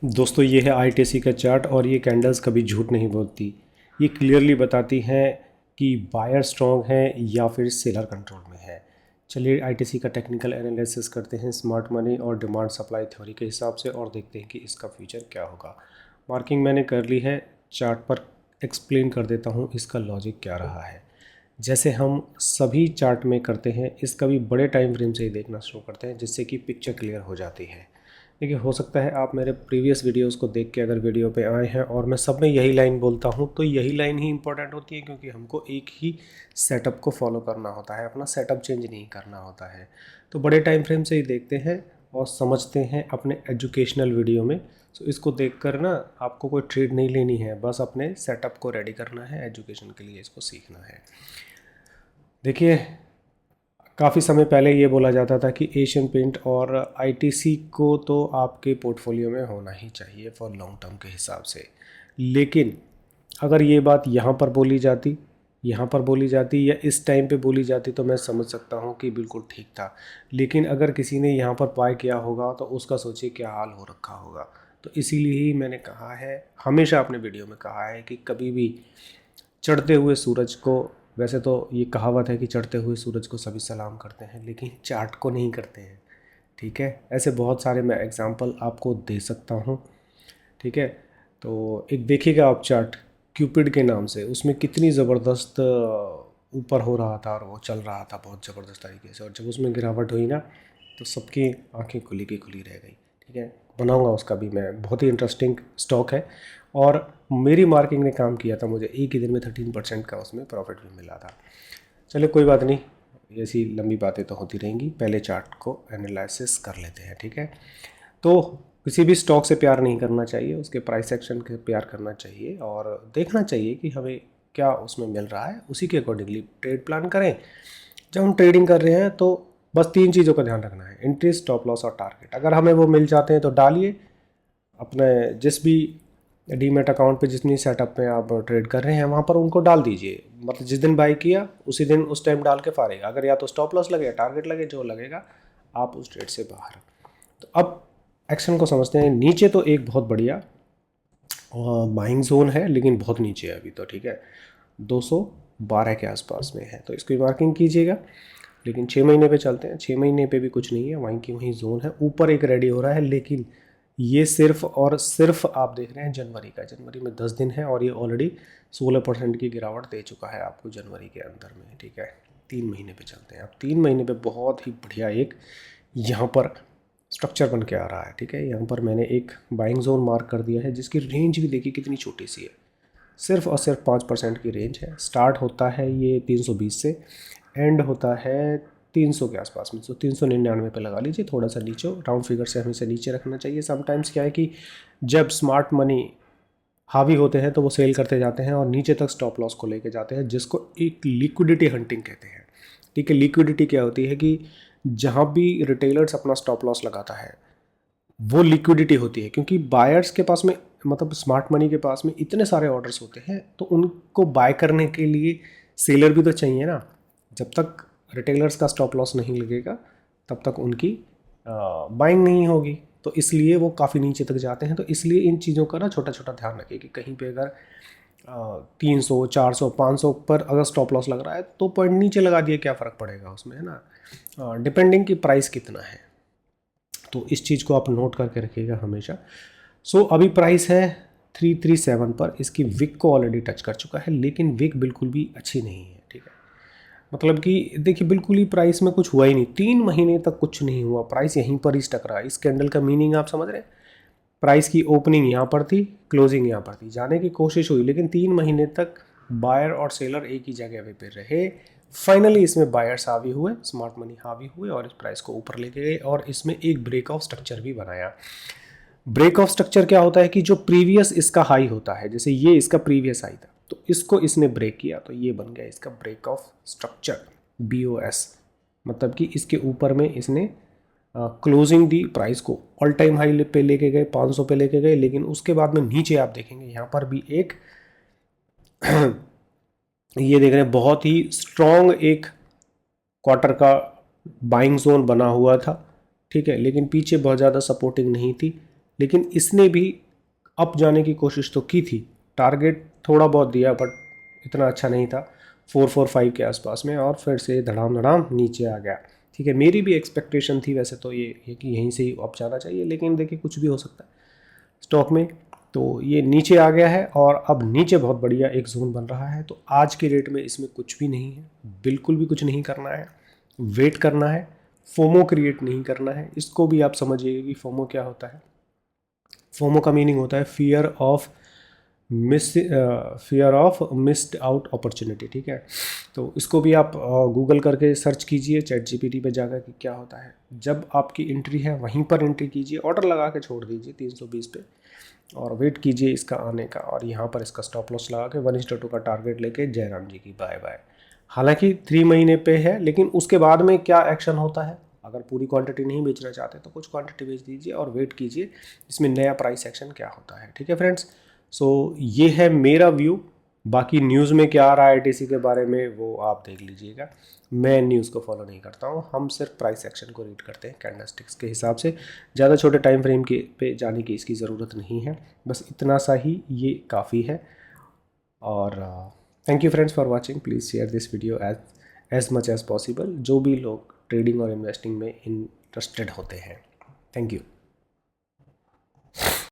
दोस्तों ये है आईटीसी का चार्ट और ये कैंडल्स कभी झूठ नहीं बोलती। ये क्लियरली बताती हैं कि बायर स्ट्रॉन्ग है या फिर सेलर कंट्रोल में है। चलिए आईटीसी का टेक्निकल एनालिसिस करते हैं स्मार्ट मनी और डिमांड सप्लाई थ्योरी के हिसाब से और देखते हैं कि इसका फ्यूचर क्या होगा। मार्किंग मैंने कर ली है, चार्ट पर एक्सप्लेन कर देता हूँ इसका लॉजिक क्या रहा है। जैसे हम सभी चार्ट में करते हैं, इसका भी बड़े टाइम फ्रेम से ही देखना शुरू करते हैं जिससे कि पिक्चर क्लियर हो जाती है। देखिए, हो सकता है आप मेरे प्रीवियस वीडियोस को देख के अगर वीडियो पे आए हैं और मैं सब में यही लाइन बोलता हूँ तो यही लाइन ही इंपॉर्टेंट होती है, क्योंकि हमको एक ही सेटअप को फॉलो करना होता है, अपना सेटअप चेंज नहीं करना होता है। तो बड़े टाइम फ्रेम से ही देखते हैं और समझते हैं अपने एजुकेशनल वीडियो में। सो इसको देख कर ना आपको कोई ट्रेड नहीं लेनी है, बस अपने सेटअप को रेडी करना है, एजुकेशन के लिए इसको सीखना है। देखिए, काफ़ी समय पहले ये बोला जाता था कि एशियन पेंट और आईटीसी को तो आपके पोर्टफोलियो में होना ही चाहिए फॉर लॉन्ग टर्म के हिसाब से। लेकिन अगर ये बात यहाँ पर बोली जाती या इस टाइम पे बोली जाती तो मैं समझ सकता हूँ कि बिल्कुल ठीक था। लेकिन अगर किसी ने यहाँ पर बाय किया होगा तो उसका सोचिए क्या हाल हो रखा होगा। तो इसीलिए ही मैंने कहा है, हमेशा अपने वीडियो में कहा है कि कभी भी चढ़ते हुए सूरज को, वैसे तो ये कहावत है कि चढ़ते हुए सूरज को सभी सलाम करते हैं लेकिन चार्ट को नहीं करते हैं। ठीक है, ऐसे बहुत सारे मैं एग्जांपल आपको दे सकता हूँ। ठीक है, तो एक देखिएगा आप चार्ट क्यूपिड के नाम से, उसमें कितनी ज़बरदस्त ऊपर हो रहा था और वो चल रहा था बहुत ज़बरदस्त तरीके से, और जब उसमें गिरावट हुई ना तो सबकी आंखें खुली की खुली रह गई। ठीक है, बनाऊंगा उसका भी मैं, बहुत ही इंटरेस्टिंग स्टॉक है और मेरी मार्किंग ने काम किया था, मुझे एक ही दिन में 13% का उसमें प्रॉफिट भी मिला था। चलिए कोई बात नहीं, ऐसी लंबी बातें तो होती रहेंगी, पहले चार्ट को एनालिसिस कर लेते हैं। ठीक है, तो किसी भी स्टॉक से प्यार नहीं करना चाहिए, उसके प्राइस एक्शन के प्यार करना चाहिए और देखना चाहिए कि हमें क्या उसमें मिल रहा है, उसी के अकॉर्डिंगली ट्रेड प्लान करें। जब हम ट्रेडिंग कर रहे हैं तो बस 3 चीज़ों का ध्यान रखना है, एंट्री, स्टॉप लॉस और टारगेट। अगर हमें वो मिल जाते हैं तो डालिए, अपने जिस भी डीमेट अकाउंट पे जितनी सेटअप में आप ट्रेड कर रहे हैं वहाँ पर उनको डाल दीजिए। मतलब जिस दिन बाई किया उसी दिन उस टाइम डाल के फारेगा, अगर या तो स्टॉप लॉस लगे या टारगेट लगे, जो लगेगा आप उस ट्रेड से बाहर। तो अब एक्शन को समझते हैं। नीचे तो एक बहुत बढ़िया बाइंग जोन है लेकिन बहुत नीचे है अभी तो। ठीक है, 212 के आसपास में है, तो इसकी मार्किंग कीजिएगा। लेकिन 6 महीने पे चलते हैं, 6 महीने पे भी कुछ नहीं है, वहीं की वहीं जोन है, ऊपर एक रेडी हो रहा है। लेकिन ये सिर्फ और सिर्फ आप देख रहे हैं जनवरी का, जनवरी में 10 दिन है और ये ऑलरेडी 16% की गिरावट दे चुका है आपको जनवरी के अंदर में। ठीक है, 3 महीने पे चलते हैं। अब 3 महीने पे बहुत ही बढ़िया एक यहाँ पर स्ट्रक्चर बन के आ रहा है। ठीक है, यहाँ पर मैंने एक बाइंग जोन मार्क कर दिया है जिसकी रेंज भी देखिए कितनी छोटी सी है, सिर्फ और सिर्फ 5% की रेंज है। स्टार्ट होता है ये 320 से, एंड होता है 300 के आसपास में, तो 399 पे लगा लीजिए, थोड़ा सा नीचे, राउंड फिगर से हमेशा नीचे रखना चाहिए। समटाइम्स क्या है कि जब स्मार्ट मनी हावी होते हैं तो वो सेल करते जाते हैं और नीचे तक स्टॉप लॉस को लेके जाते हैं, जिसको एक लिक्विडिटी हंटिंग कहते हैं। ठीक है, लिक्विडिटी क्या होती है कि जहाँ भी रिटेलर्स अपना स्टॉप लॉस लगाता है वो लिक्विडिटी होती है, क्योंकि बायर्स के पास में, मतलब स्मार्ट मनी के पास में इतने सारे ऑर्डर्स होते हैं तो उनको बाय करने के लिए सेलर भी तो चाहिए ना। जब तक रिटेलर्स का स्टॉप लॉस नहीं लगेगा तब तक उनकी बाइंग नहीं होगी, तो इसलिए वो काफ़ी नीचे तक जाते हैं। तो इसलिए इन चीज़ों का ना छोटा छोटा ध्यान रखिए कि कहीं पे अगर 300, 400, 500 पर अगर स्टॉप लॉस लग रहा है तो पॉइंट नीचे लगा दिए, क्या फ़र्क पड़ेगा उसमें, है ना। डिपेंडिंग कि प्राइस कितना है, तो इस चीज़ को आप नोट करके रखिएगा हमेशा। सो अभी प्राइस है 337 पर, इसकी विक को ऑलरेडी टच कर चुका है लेकिन विक बिल्कुल भी अच्छी नहीं है। ठीक है, मतलब कि देखिए बिल्कुल ही प्राइस में कुछ हुआ ही नहीं, 3 महीने तक कुछ नहीं हुआ, प्राइस यहीं पर ही स्टक रहा। इस कैंडल का मीनिंग आप समझ रहे हैं, प्राइस की ओपनिंग यहाँ पर थी, क्लोजिंग यहाँ पर थी, जाने की कोशिश हुई लेकिन 3 महीने तक बायर और सेलर एक ही जगह पे रहे। फाइनली इसमें बायर्स हावी हुए, स्मार्ट मनी हावी हुए और इस प्राइस को ऊपर लेके गए और इसमें एक ब्रेक ऑफ स्ट्रक्चर भी बनाया। ब्रेक ऑफ स्ट्रक्चर क्या होता है कि जो प्रीवियस इसका हाई होता है, जैसे ये इसका प्रीवियस हाई था तो इसको इसने ब्रेक किया तो ये बन गया इसका ब्रेक ऑफ स्ट्रक्चर, BOS। मतलब कि इसके ऊपर में इसने क्लोजिंग दी, प्राइस को ऑल टाइम हाई पे लेके गए, 500 पे लेके गए, लेकिन उसके बाद में नीचे आप देखेंगे यहाँ पर भी एक ये देख रहे हैं बहुत ही स्ट्रॉन्ग एक क्वार्टर का बाइंग जोन बना हुआ था। ठीक है, लेकिन पीछे बहुत ज़्यादा सपोर्टिंग नहीं थी, लेकिन इसने भी अप जाने की कोशिश तो की थी, टारगेट थोड़ा बहुत दिया बट इतना अच्छा नहीं था, 445 के आसपास में, और फिर से धड़ाम धड़ाम नीचे आ गया। ठीक है, मेरी भी एक्सपेक्टेशन थी वैसे तो ये कि यहीं से ही अप जाना चाहिए, लेकिन देखिए कुछ भी हो सकता है स्टॉक में। तो ये नीचे आ गया है और अब नीचे बहुत बढ़िया एक जोन बन रहा है। तो आज की डेट में इसमें कुछ भी नहीं है, बिल्कुल भी कुछ नहीं करना है, वेट करना है, फोमो क्रिएट नहीं करना है। इसको भी आप समझिएगा कि फोमो क्या होता है। फोमो का मीनिंग होता है fear of missed out opportunity. ठीक है, तो इसको भी आप गूगल करके सर्च कीजिए, चैट जीपीटी पे जाकर कि क्या होता है। जब आपकी एंट्री है वहीं पर एंट्री कीजिए, ऑर्डर लगा के छोड़ दीजिए 320 पे, और वेट कीजिए इसका आने का, और यहाँ पर इसका स्टॉप लॉस लगा के 1:2 का टारगेट लेके जयराम जी की बाय बाय। हालांकि 3 महीने पे है, लेकिन उसके बाद में क्या एक्शन होता है, अगर पूरी क्वांटिटी नहीं बेचना चाहते तो कुछ क्वांटिटी बेच दीजिए और वेट कीजिए इसमें नया प्राइस एक्शन क्या होता है। ठीक है फ्रेंड्स, सो ये है मेरा व्यू। बाकी न्यूज़ में क्या आ रहा है आईटीसी के बारे में वो आप देख लीजिएगा, मैं न्यूज़ को फॉलो नहीं करता हूँ, हम सिर्फ प्राइस एक्शन को रीड करते हैं कैंडलस्टिक्स के हिसाब से। ज़्यादा छोटे टाइम फ्रेम के पे जाने की इसकी ज़रूरत नहीं है, बस इतना सा ही ये काफ़ी है। और thank you friends for watching, please share this video as much as possible, जो भी लोग ट्रेडिंग और इन्वेस्टिंग में इंटरेस्टेड होते हैं। Thank you.